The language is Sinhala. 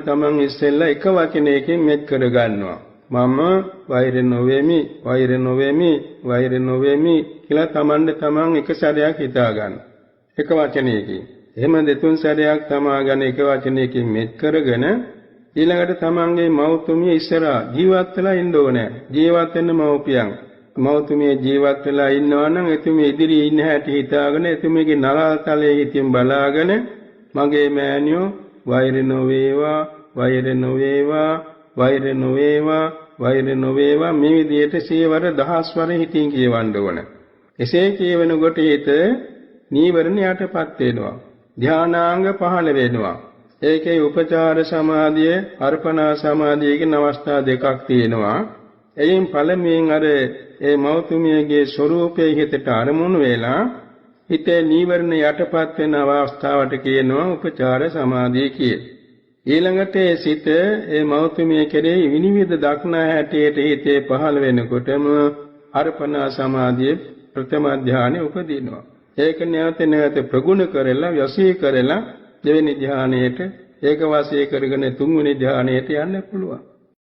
තමන් ඉස්සෙල්ලා එක වචනයකින් මෙත් කරගන්නවා. මම වෛර නොවේමි කියලා තමන් එක සැරයක් හිතා ගන්න. එක වචනයකින්. එහෙම දෙතුන් සැරයක් තමාගෙන එක වචනයකින් මෙත් කරගෙන ඊළඟට තමන්ගේ මෞතුමිය ඉස්සරහා ජීවත් වෙලා ඉන්න ඕනේ. ජීවත් වෙන්න මෞපියන්. මෞතුමිය ජීවත් වෙලා ඉන්නවා නම් එතුමිය ඉදිරියේ ඉන්න හැටි හිතාගෙන එතුමියගේ නලාතලයේ හිතින් බලාගෙන මගේ මෑණියෝ වෛර නොවේවා මේ විදිහට සියවර දහස්වර හිතින් කියවන්න ඕන. එසේ කියවෙනකොට හිත නීවරණ යටපත් වෙනවා. ධානාංග පහළ වෙනවා. ඒකේ උපචාර සමාධිය, අර්පණා සමාධිය කියන අවස්ථා දෙකක් තියෙනවා. එයින් පළමුවෙන් ඒ මෞතුමියගේ ස්වરૂපයේ හිතට අරමුණු වෙලා හිතේ නීවරණ යටපත් වෙන අවස්ථාවට කියනවා උපචාර සමාධිය කියලා. ඊළඟට සිත ඒ මෞතුමිය කෙරෙහි විනිවිද දක්නා හැටියට හිතේ පහළ වෙනකොටම අර්පණා සමාධිය ප්‍රථම ධානය උපදිනවා. ඒක නැවත ප්‍රගුණ කරලා වශී කරලා දෙවෙනි ධානයට ඒක වාසය කරගෙන තුන්වෙනි ධානයට යන්න පුළුවන්.